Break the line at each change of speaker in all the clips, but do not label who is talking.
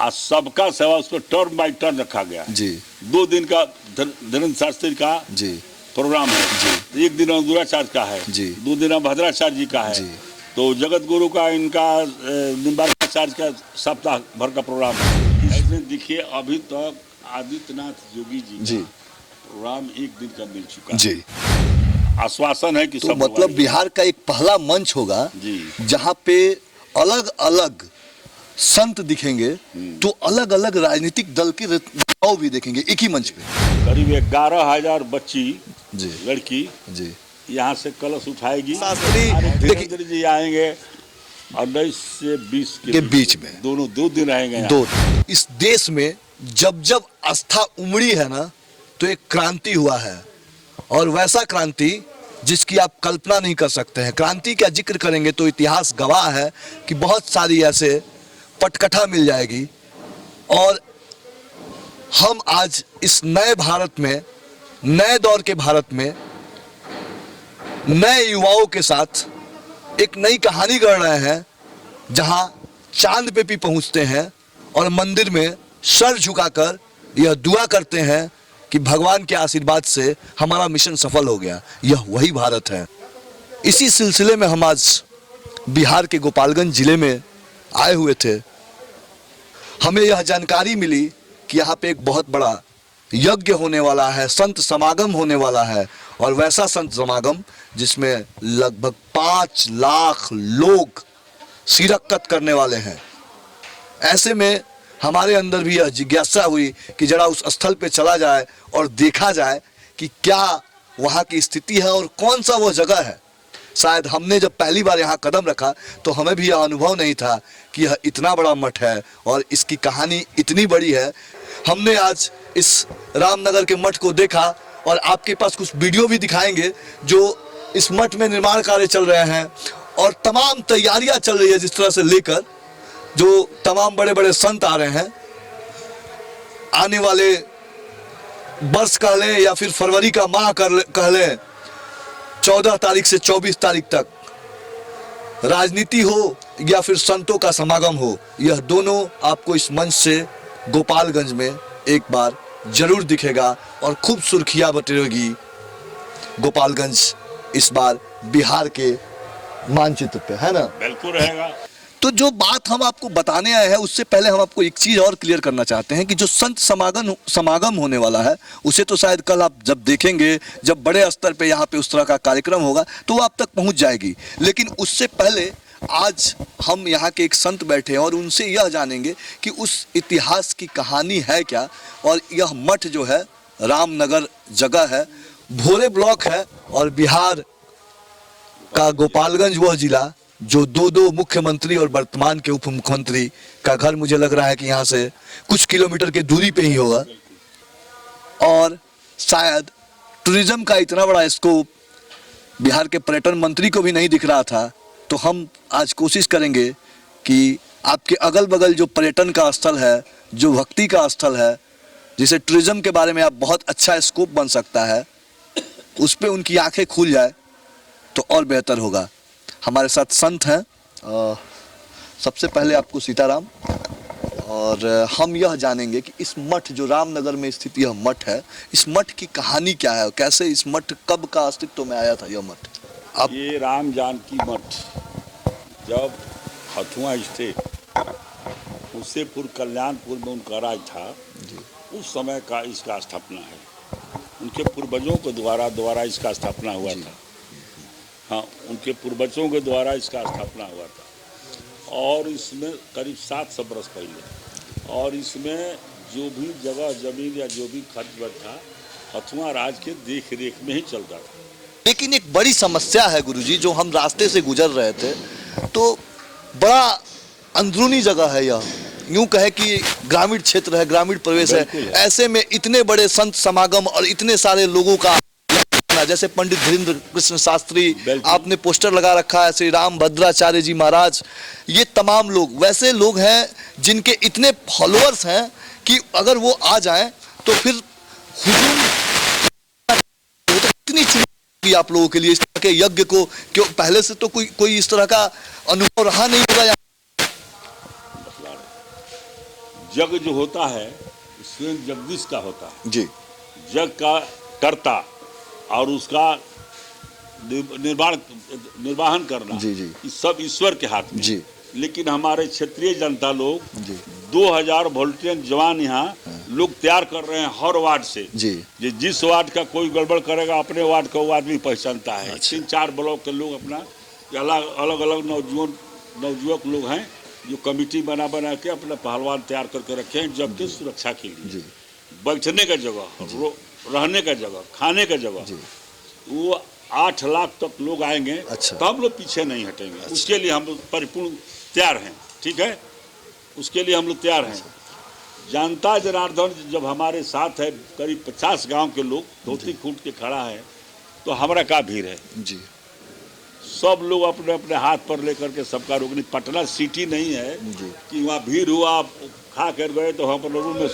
आज सबका सेवा उसको टर्न बाय टर्न रखा गया है
जी
2 दिन का धीरेन्द्र शास्त्री का
जी
प्रोग्राम है जी 1 दिन अंगुराचार्य का है
जी
2 दिन भद्राचार्य जी का है
जी
तो जगत गुरु का इनका निम्बार्काचार्य का सप्ताह भर का प्रोग्राम है। ऐसे देखिए अभी तक आदित्यनाथ योगी जी का प्रोग्राम 1 दिन का मिल चुका है
जी।
आश्वासन है कि
तो
सब
मतलब बिहार का एक पहला मंच होगा
जी
जहाँ पे अलग अलग संत दिखेंगे तो अलग अलग राजनीतिक दल के नेताओं भी देखेंगे एक ही मंच पे।
करीब 11,000 बच्ची
जी
लड़की
जी
यहाँ से कलश उठाएगी।
शास्त्री
धीरेन्द्र जी आएंगे 19 से 20
के बीच में
दोनों 2 दिन रहेंगे।
दो इस देश में जब जब आस्था उमड़ी है ना तो एक क्रांति हुआ है और वैसा क्रांति जिसकी आप कल्पना नहीं कर सकते हैं। क्रांति का जिक्र करेंगे तो इतिहास गवाह है कि बहुत सारी ऐसे पटकथा मिल जाएगी और हम आज इस नए भारत में नए दौर के भारत में नए युवाओं के साथ एक नई कहानी गढ़ रहे हैं जहां चांद पे भी पहुंचते हैं और मंदिर में सर झुकाकर यह दुआ करते हैं कि भगवान के आशीर्वाद से हमारा मिशन सफल हो गया। यह वही भारत है। इसी सिलसिले में हम आज बिहार के गोपालगंज जिले में आए हुए थे। हमें यह जानकारी मिली कि यहाँ पे एक बहुत बड़ा यज्ञ होने वाला है, संत समागम होने वाला है और वैसा संत समागम जिसमें लगभग 5 लाख लोग शिरकत करने वाले हैं। ऐसे में हमारे अंदर भी यह जिज्ञासा हुई कि जरा उस स्थल पे चला जाए और देखा जाए कि क्या वहाँ की स्थिति है और कौन सा वो जगह है। शायद हमने जब पहली बार यहाँ कदम रखा तो हमें भी यह अनुभव नहीं था कि यह इतना बड़ा मठ है और इसकी कहानी इतनी बड़ी है। हमने आज इस रामनगर के मठ को देखा और आपके पास कुछ वीडियो भी दिखाएंगे जो इस मठ में निर्माण कार्य चल रहे हैं और तमाम तैयारियां चल रही है। जिस तरह से लेकर जो तमाम बड़े बड़े संत आ रहे हैं, आने वाले वर्ष कह लें या फिर फरवरी का माह कह लें, 14 तारीख से 24 तारीख तक राजनीति हो या फिर संतों का समागम हो, यह दोनों आपको इस मंच से गोपालगंज में एक बार जरूर दिखेगा और खूब सुर्खियां बटोरेगी गोपालगंज इस बार बिहार के मानचित्र पे, है ना?
बिल्कुल रहेगा।
तो जो बात हम आपको बताने आए हैं उससे पहले हम आपको एक चीज और क्लियर करना चाहते हैं कि जो संत समागम होने वाला है उसे तो शायद कल आप जब देखेंगे, जब बड़े स्तर पे यहाँ पे उस तरह का कार्यक्रम होगा तो वो आप तक पहुंच जाएगी। लेकिन उससे पहले आज हम यहाँ के एक संत बैठे हैं और उनसे यह जानेंगे कि उस इतिहास की कहानी है क्या। और यह मठ जो है रामनगर जगह है, भोरे ब्लॉक है और बिहार का गोपालगंज वह जिला जो 2 मुख्यमंत्री और वर्तमान के उप मुख्यमंत्री का घर मुझे लग रहा है कि यहाँ से कुछ किलोमीटर की दूरी पे ही होगा। और शायद टूरिज्म का इतना बड़ा स्कोप बिहार के पर्यटन मंत्री को भी नहीं दिख रहा था। तो हम आज कोशिश करेंगे कि आपके अगल बगल जो पर्यटन का स्थल है, जो भक्ति का स्थल है, जिसे टूरिज्म के बारे में आप बहुत अच्छा स्कोप बन सकता है, उस पर उनकी आंखें खुल जाए तो और बेहतर होगा। हमारे साथ संत हैं। सबसे पहले आपको सीताराम। और हम यह जानेंगे कि इस मठ जो रामनगर में स्थित यह मठ है, इस मठ की कहानी क्या है, कैसे इस मठ कब का अस्तित्व में आया था यह मठ?
अब ये राम जानकी मठ जब हथुआ स्थित उससे पूर्व कल्याणपुर में उनका राज था, उस समय का इसका स्थापना है। उनके पूर्वजों के द्वारा इसका स्थापना हुआ था। हाँ, उनके पूर्वजों के द्वारा इसका स्थापना हुआ था और इसमें करीब 700 बरस पहले। और इसमें जो भी जगह जमीन या जो भी खर्च था हथुआ राज के देख रेख में ही चलता था।
लेकिन एक बड़ी समस्या है गुरुजी, जो हम रास्ते से गुजर रहे थे तो बड़ा अंदरूनी जगह है यह, यूं कहे कि ग्रामीण क्षेत्र है, ग्रामीण प्रवेश है। ऐसे में इतने बड़े संत समागम और इतने सारे लोगों का, जैसे पंडित धीरेन्द्र कृष्ण शास्त्री, आपने पोस्टर लगा रखा है, श्री राम भद्राचार्य जी महाराज, ये तमाम लोग वैसे लोग हैं जिनके इतने फॉलोअर्स हैं कि अगर वो आ जाएं तो फिर हुजूम इतनी चुनौती आप लोगों के लिए इस तरह के यज्ञ को, क्यों पहले से तो कोई इस तरह का अनुभव रहा नहीं होगा।
जग जो होता है स्वयं जगदीश का होता है।
जी
जग का कर्ता और उसका निर्वाहन करना
जी जी
ये सब ईश्वर के हाथ में।
जी
लेकिन हमारे क्षेत्रीय जनता लोग
जी
2000 वोल्टियन जवान यहाँ लोग तैयार कर रहे हैं हर वार्ड से।
जी
जिस वार्ड का कोई गड़बड़ करेगा अपने वार्ड का वो आदमी पहचानता है।
अच्छा।
3-4 ब्लॉक के लोग अपना अलग अलग नवयुवक लोग हैं जो कमेटी बना के अपना पहलवान तैयार करके रखे हैं जब की सुरक्षा के लिए।
जी
बैठने का जगह, रहने का जगह, खाने का जगह,
जी
वो 8 लाख तक लोग आएंगे।
अच्छा।
तो हम लोग पीछे नहीं हटेंगे। उसके लिए हम लोग परिपूर्ण तैयार हैं। ठीक है, उसके लिए हम लोग तैयार हैं। जनता जनार्दन जब हमारे साथ है, करीब 50 गांव के लोग धोती खूंट के खड़ा है, तो हमारा क्या भीड़ है।
जी
सब लोग अपने अपने हाथ पर लेकर के सबका रोकनी। पटना सिटी नहीं है
जी
कि वहाँ भीड़ हुआ खा कर गए तो हम लोगों में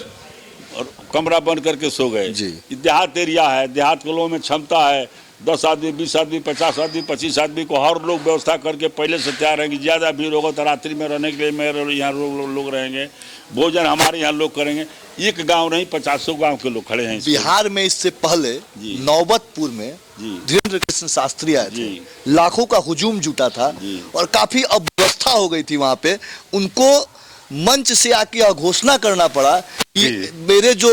और कमरा बंद करके सो गए।
जी।
ये देहात एरिया है, देहात के लोगों में क्षमता है 10 आदमी, 20 आदमी, 50 आदमी, 25 आदमी को हर लोग व्यवस्था करके पहले से तैयार रहेंगे। ज़्यादा भीड़ होगा तो रात्रि में रहने के लिए मेरे यहाँ लोग रहेंगे। भोजन हमारे यहाँ लोग करेंगे। एक गांव नहीं 50 गांव के लोग खड़े हैं।
बिहार में इससे पहले
जी।
नौबतपुर में
जी
धीरेन्द्र कृष्ण शास्त्री आए थे।
जी।
लाखों का हुजूम जुटा था
जी।
और काफी अव्यवस्था हो गई थी वहां पे। उनको मंच से आके यह घोषणा करना पड़ा कि
जी।
मेरे जो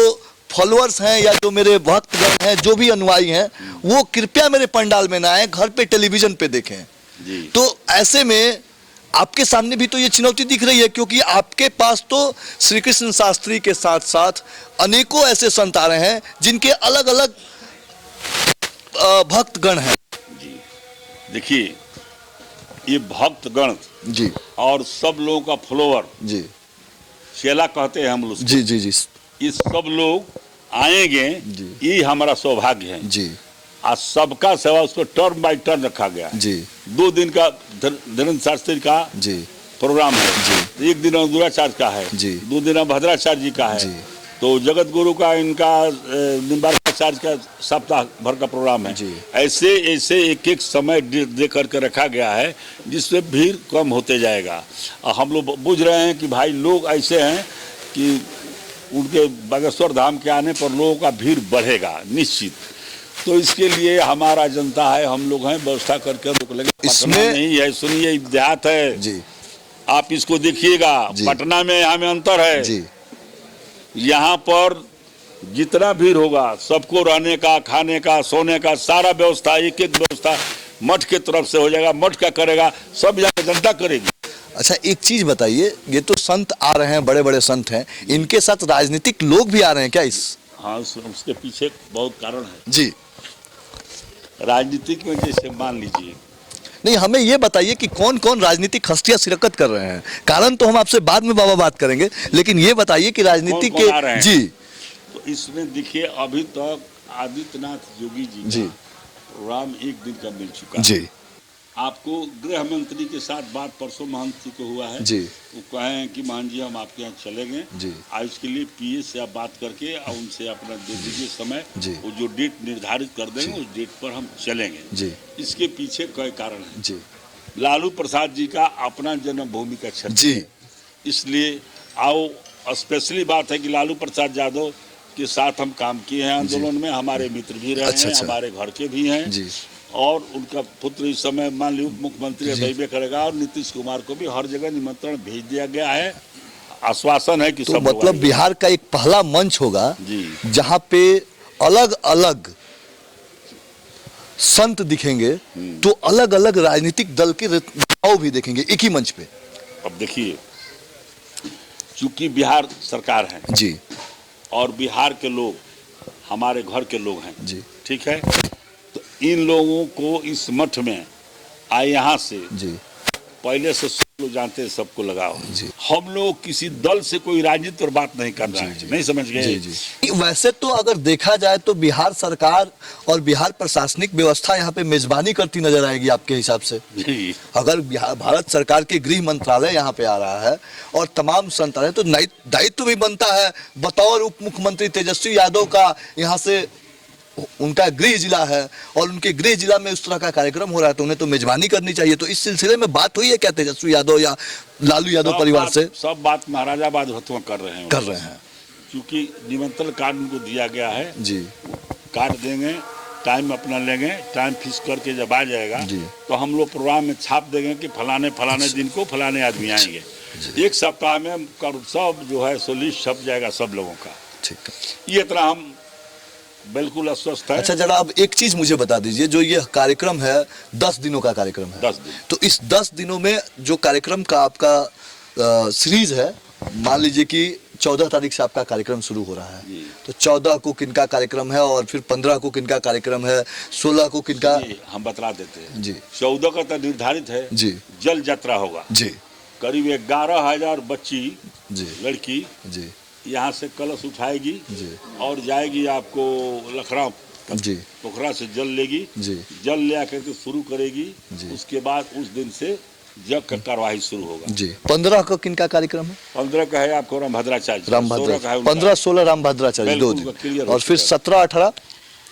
फॉलोअर्स हैं या जो मेरे भक्तगण हैं, जो भी अनुयायी हैं, वो कृपया मेरे पंडाल में ना आए, घर पे टेलीविजन पे देखें।
जी।
तो ऐसे में आपके सामने भी तो ये चुनौती दिख रही है, क्योंकि आपके पास तो श्री कृष्ण शास्त्री के साथ साथ अनेकों ऐसे संत आ रहे हैं जिनके अलग अलग भक्तगण हैं।
जी देखिए, ये भक्तगण
जी
और सब लोगों का फॉलोअर
जी
चेला कहते हैं हम लोग।
जी जी जी
ये सब लोग आएंगे,
जी।
ये हमारा सौभाग्य है।
जी
आज सबका सेवा उसको टर्न बाय टर्न रखा गया है।
जी
2 दिन का धीरेन्द्र शास्त्री का
जी
प्रोग्राम है। एक दिन अधूराचार्य का है।
जी।
2 दिन भद्राचार्य जी का है।
जी।
तो जगत गुरु का इनका निम्बार्काचार्य का सप्ताह भर का प्रोग्राम है।
जी।
ऐसे ऐसे एक एक समय दे करके रखा गया है जिससे भीड़ कम होते जाएगा। और हम लोग बुझ रहे हैं कि भाई लोग ऐसे हैं कि उनके बागेश्वर धाम के आने पर लोगों का भीड़ बढ़ेगा निश्चित। तो इसके लिए हमारा जनता है, हम लोग हैं, व्यवस्था करके रोक लेंगे।
इसमें
पटना नहीं है, सुनिए देहात है
जी
आप इसको देखिएगा।
जी।
पटना में यहाँ में अंतर है।
जी
यहाँ पर जितना भीड़ होगा सबको रहने का, खाने का, सोने का सारा व्यवस्था, एक एक व्यवस्था मठ के तरफ से हो जाएगा। मठ का करेगा, सब यहाँ जनता करेगी।
अच्छा, एक चीज बताइए, ये तो संत आ रहे हैं, बड़े बड़े संत हैं, इनके साथ राजनीतिक लोग भी आ रहे हैं क्या इस?
हाँ, उसके पीछे बहुत कारण है
जी।
राजनीतिक में। जैसे मान लीजिए,
नहीं, हमें ये बताइए कि कौन कौन राजनीतिक हस्तियां शिरकत कर रहे हैं। कारण तो हम आपसे बाद में बाबा बात करेंगे, लेकिन ये बताइए कि राजनीतिक
कौन आ रहे
के
हैं?
जी
तो इसमें देखिए अभी तक आदित्यनाथ योगी जी का प्रोग्राम 1 दिन का मिल चुका है।
जी
आपको गृह मंत्री के साथ बात परसों महंत जी को हुआ है।
जी।
वो कहे हैं कि महंत जी हम आपके यहाँ चलेंगे।
जी।
आज इसके लिए पीए से आप बात करके और उनसे अपना दे दीजिए समय।
जी।
वो जो डेट निर्धारित कर देंगे उस डेट पर हम चलेंगे।
जी
इसके पीछे कई कारण है।
जी
लालू प्रसाद जी का अपना जन्मभूमि का क्षेत्र
जी।
है, इसलिए आओ स्पेशली बात है कि लालू प्रसाद यादव के साथ हम काम किए हैं आंदोलन में। हमारे मित्र भी रहे
अच्छा,
हैं,
अच्छा।
हमारे घर के भी हैं।
जी।
और उनका पुत्र इस समय मान लीजिए उप मुख्यमंत्री रहबे करेगा। और नीतीश कुमार को भी हर जगह निमंत्रण भेज दिया गया है। आश्वासन है कि
तो
सब लोग
मतलब
आएंगे।
बिहार का एक पहला मंच होगा
जी।
जहां पे अलग अलग संत दिखेंगे, तो अलग अलग राजनीतिक दल के नेताओं भी देखेंगे एक ही मंच पे।
अब देखिए, चूंकि बिहार सरकार है
जी
और बिहार के लोग हमारे घर के लोग हैं।
जी
ठीक है, तो इन लोगों को इस मठ में आए यहाँ से
जी
पहले से सब लोग जानते हैं, सबको लगाओ।
जी।
हम लोग किसी दल से कोई राजनीति पर बात नहीं कर रहे हैं। नहीं समझ गए?
जी जी। वैसे तो अगर देखा जाए तो बिहार सरकार और बिहार प्रशासनिक व्यवस्था यहाँ पे मेजबानी करती नजर आएगी आपके हिसाब से।
जी।
अगर भारत सरकार के गृह मंत्रालय यहाँ पे आ रहा है और तमाम संत आ रहे हैं, तो दायित्व भी बनता है बतौर उप मुख्यमंत्री तेजस्वी यादव का यहाँ से उनका गृह जिला है और उनके गृह जिला में उस तरह का कार्यक्रम हो रहा है तो उन्हें तो मेजबानी करनी चाहिए। तो इस सिलसिले में बात हुई है क्या तेजस्वी यादव या लालू यादव परिवार से?
सब बात महाराजाबाद हथुआ कर रहे हैं, क्योंकि निमंत्रण कार्ड उनको दिया गया है
जी।
कार्ड देंगे, टाइम अपना लेंगे, टाइम फिक्स करके जब आ जाएगा
जी।
तो हम लोग प्रोग्राम में छाप देंगे कि फलाने दिन को फलाने आदमी आएंगे। एक सप्ताह में सब जो है सो लिस्ट छप जाएगा सब लोगों का।
ठीक है,
ये इतना हम बिल्कुल अस्वस्थ है।
अच्छा जरा अब एक चीज मुझे बता दीजिए, जो ये कार्यक्रम है 10 दिनों का कार्यक्रम है,
10 दिन,
तो इस 10 दिनों में जो कार्यक्रम का आपका सीरीज है, मान लीजिए कि 14 तारीख से आपका कार्यक्रम शुरू हो रहा है, तो 14 को किनका कार्यक्रम है और फिर 15 को किनका कार्यक्रम है, 16 को किनका,
हम बतला देते हैं
जी।
14 का तो निर्धारित है
जी,
जल यात्रा होगा
जी,
करीब 11,000 बच्ची
जी,
लड़की
जी,
यहाँ से कलश उठाएगी
जी,
और जाएगी आपको लखराव
जी,
पोखरा से जल लेगी,
जी,
जल ले आकर के शुरू करेगी,
जी।
उसके बाद उस दिन से जग का कार्यवाही शुरू होगा।
जी। 15 को किनका कार्यक्रम है?
15 का है आपको रामभद्राचार्य,
15-16 रामभद्राचार्य 2 दिन, और फिर 17-18।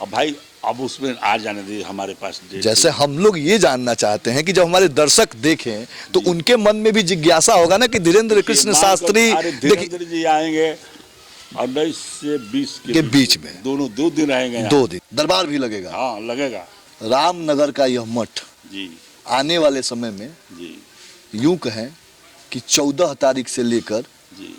अब भाई अब उसमें आ जाने दीजिए हमारे पास डेट।
जैसे हम लोग ये जानना चाहते हैं कि जब हमारे दर्शक देखें तो उनके मन में भी जिज्ञासा होगा ना कि धीरेन्द्र कृष्ण शास्त्री
धीरेन्द्र जी आएंगे 19 से 20
के बीच में,
दोनों 2 दिन रहेंगे,
2 दिन दरबार भी लगेगा।
हाँ लगेगा।
रामनगर का यह मठ
जी
आने वाले समय में
जी
यूं कहें कि 14 तारीख से लेकर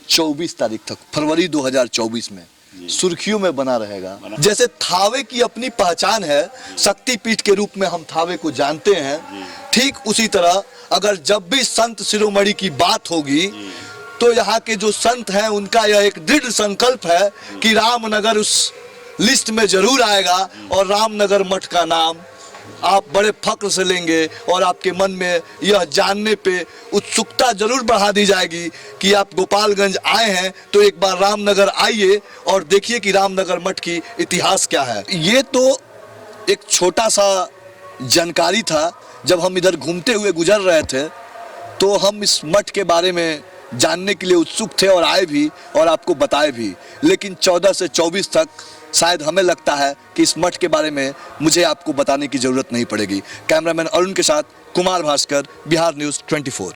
24 तारीख तक फरवरी 2024 में सुर्खियों में बना रहेगा। जैसे थावे की अपनी पहचान है, शक्तिपीठ के रूप में हम थावे को जानते हैं, ठीक उसी तरह अगर जब भी संत शिरोमणि की बात होगी तो यहाँ के जो संत हैं उनका यह एक दृढ़ संकल्प है कि रामनगर उस लिस्ट में जरूर आएगा और रामनगर मठ का नाम आप बड़े फक्र से लेंगे और आपके मन में यह जानने पे उत्सुकता जरूर बढ़ा दी जाएगी कि आप गोपालगंज आए हैं तो एक बार रामनगर आइए और देखिए कि रामनगर मठ की इतिहास क्या है। ये तो एक छोटा सा जानकारी था। जब हम इधर घूमते हुए गुजर रहे थे तो हम इस मठ के बारे में जानने के लिए उत्सुक थे और आए भी और आपको बताए भी, लेकिन 14 से 24 तक शायद हमें लगता है कि इस मठ के बारे में मुझे आपको बताने की जरूरत नहीं पड़ेगी। कैमरामैन अरुण के साथ कुमार भास्कर, बिहार न्यूज़ 24।